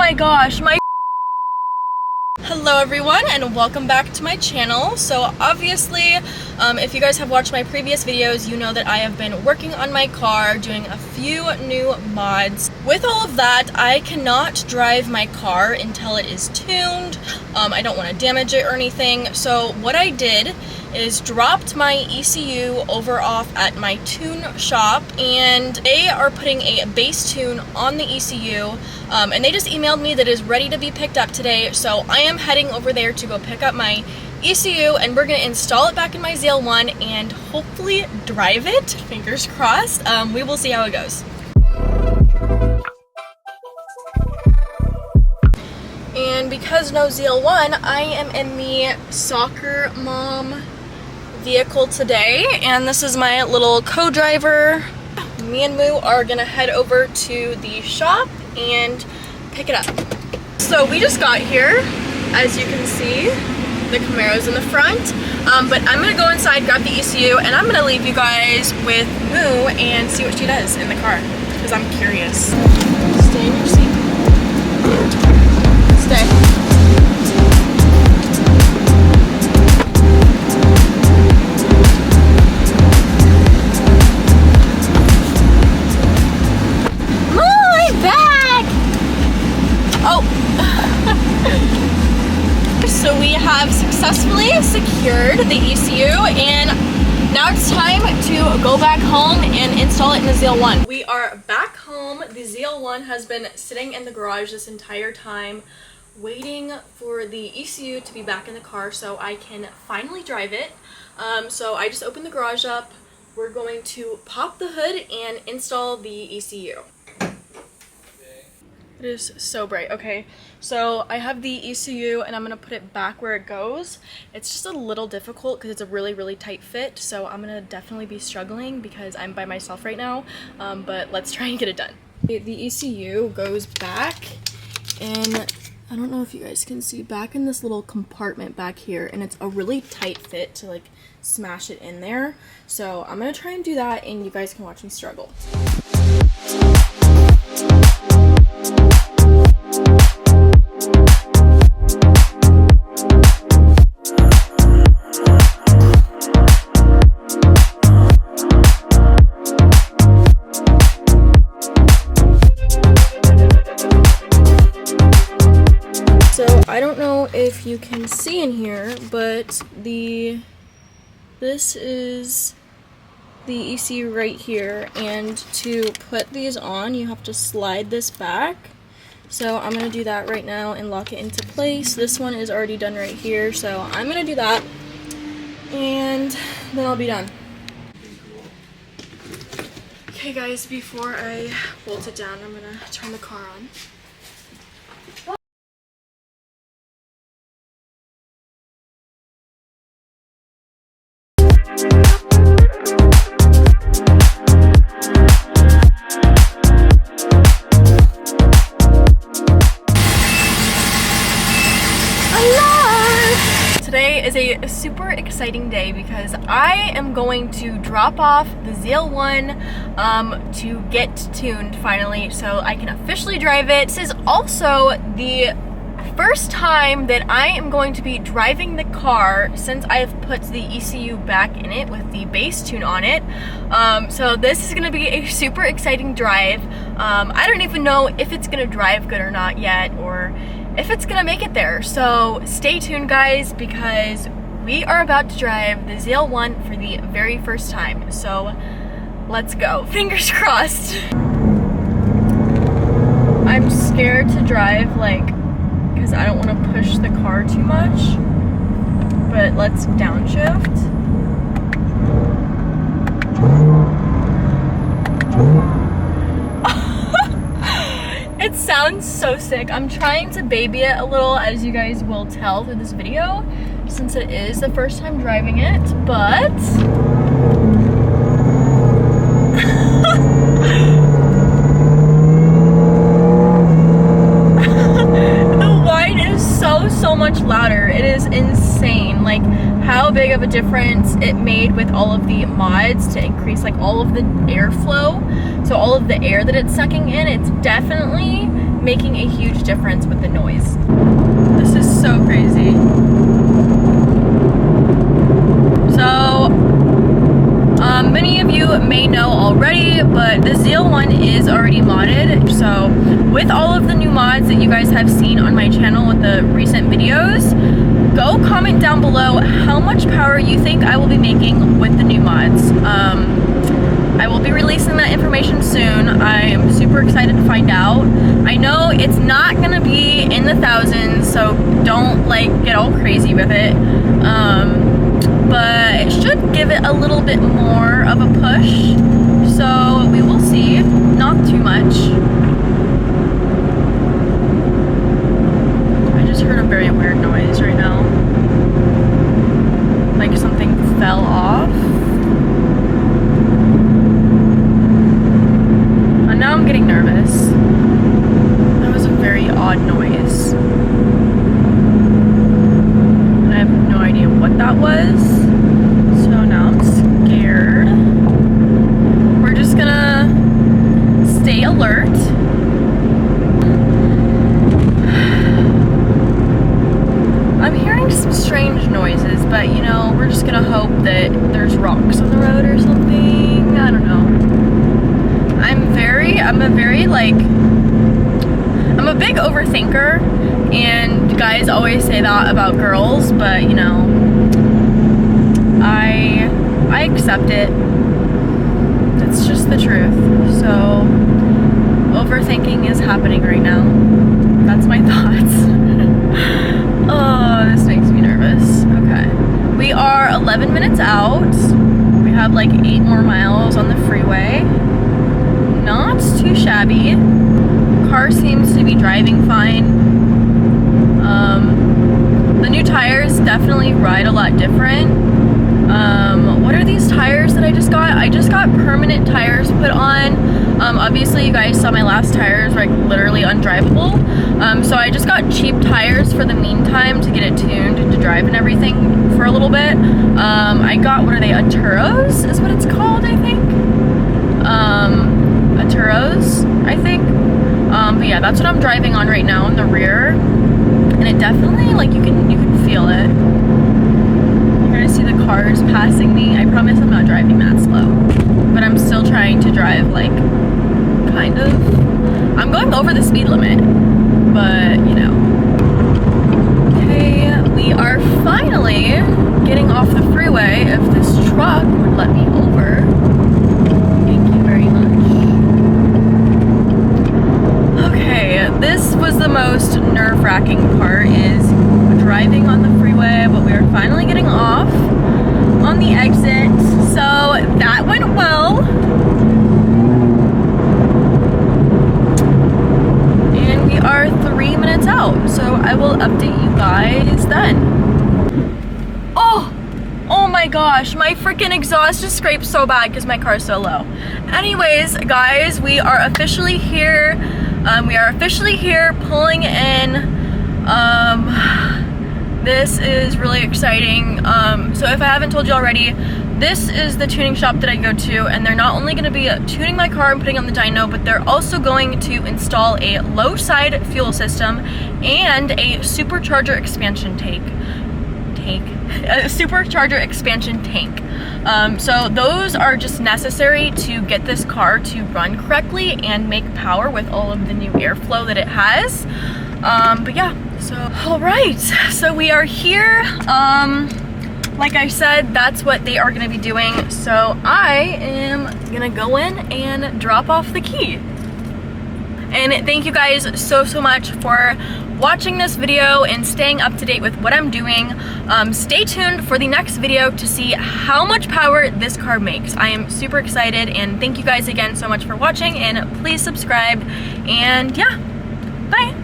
my gosh, my Hello everyone and welcome back to my channel. So obviously, if you guys have watched my previous videos, you know that I have been working on my car, doing a few new mods. With all of that, I cannot drive my car until it is tuned. I don't want to damage it or anything. So what I did is dropped my ECU over off at my tune shop, and they are putting a base tune on the ECU, and they just emailed me that it is ready to be picked up today. So I am heading over there to go pick up my ECU, and we're going to install it back in my ZL1 and hopefully drive it, fingers crossed. We will see how it goes. And because no ZL1, I am in the soccer mom vehicle today, and this is my little co-driver. Me and Moo are gonna head over to the shop and pick it up. So we just got here, as you can see, the Camaro's in the front, but I'm gonna go inside, grab the ECU, and I'm gonna leave you guys with Moo and see what she does in the car, because I'm curious. Stay in your seat. Stay. So we have successfully secured the ECU, and now it's time to go back home and install it in the ZL1. We are back home. The ZL1 has been sitting in the garage this entire time, waiting for the ECU to be back in the car so I can finally drive it. So I just opened the garage up. We're going to pop the hood and install the ECU. It is so bright. Okay, so I have the ECU and I'm gonna put it back where it goes. It's just a little difficult because it's a really tight fit, so I'm gonna definitely be struggling because I'm by myself right now, but let's try and get it done. The ECU goes back, and I don't know if you guys can see, back in this little compartment back here, and it's a really tight fit to like smash it in there. So I'm gonna try and do that, and you guys can watch me struggle. I don't know if you can see in here, but this is the ECU right here, and to put these on you have to slide this back. So I'm gonna do that right now and lock it into place. This one is already done right here, so I'm gonna do that and then I'll be done. Okay guys, before I bolt it down, I'm gonna turn the car on. Today is a super exciting day because I am going to drop off the ZL1 to get tuned finally so I can officially drive it. This is also the first time that I am going to be driving the car since I've put the ECU back in it with the base tune on it. So this is going to be a super exciting drive. I don't even know if it's going to drive good or not yet, or if it's gonna make it there. So stay tuned guys, because we are about to drive the ZL1 for the very first time. So let's go. Fingers crossed. I'm scared to drive, like, because I don't want to push the car too much. But let's downshift. It sounds so sick. I'm trying to baby it a little, as you guys will tell through this video, since it is the first time driving it, but the whine is so much louder. It is insane, like how big of a difference it made with all of the mods to increase like all of the airflow. So all of the air that it's sucking in, it's definitely making a huge difference with the noise. This is so crazy. So, many of you may know already, but the ZL1 is already modded. So, with all of the new mods that you guys have seen on my channel with the recent videos, go comment down below how much power you think I will be making with the new mods. I will be releasing that information soon. I am super excited to find out. I know it's not gonna be in the thousands, so don't like get all crazy with it. But it should give it a little bit more of a push. So we will see. Not too much. I just heard a very weird noise right now. Like something fell off. And now I'm getting nervous. That was a very odd noise. And I have no idea what that was. So now I'm scared. We're just gonna stay alert. I'm hearing some strange noises, but you know, we're just gonna hope that there's rocks on the road or something. I don't know. I'm a big overthinker, and guys always say that about girls, but you know, I accept it. It's just the truth. So overthinking is happening right now. That's my thoughts. Oh, this makes me nervous. Okay. We are 11 minutes out. We have like 8 more miles on the freeway. Not too shabby. Car seems to be driving fine. The new tires definitely ride a lot different. What are these tires that I just got? I just got permanent tires put on. Obviously you guys saw my last tires were like literally undrivable. So I just got cheap tires for the meantime to get it tuned to drive and everything for a little bit. I got, what are they, Untuned is what it's called, I think. Untuned, I think. But yeah, that's what I'm driving on right now in the rear. And it definitely, like, you can feel it. You're gonna see the cars passing me. I promise I'm not driving that slow. But I'm still trying to drive, like, kind of. I'm going over the speed limit, but, you know. Okay, we are finally getting off the freeway. If this truck would let me over. Thank you very much. Okay, this was the most nerve-wracking part, is driving on the freeway, but we are finally getting off on the exit. So that went well. And we are 3 minutes out, so I will update you guys then. Oh my gosh, my freaking exhaust just scraped so bad because my car's so low. Anyways, guys, we are officially here. Pulling in. This is really exciting. So if I haven't told you already, this is the tuning shop that I go to, and they're not only going to be tuning my car and putting on the dyno, but they're also going to install a low side fuel system and a supercharger expansion tank. So those are just necessary to get this car to run correctly and make power with all of the new airflow that it has. But yeah, so all right, so we are here. Like I said, that's what they are gonna be doing. So I am gonna go in and drop off the key. And thank you guys so much for watching this video and staying up to date with what I'm doing. Stay tuned for the next video to see how much power this car makes. I am super excited, and thank you guys again so much for watching, and please subscribe, and yeah, bye.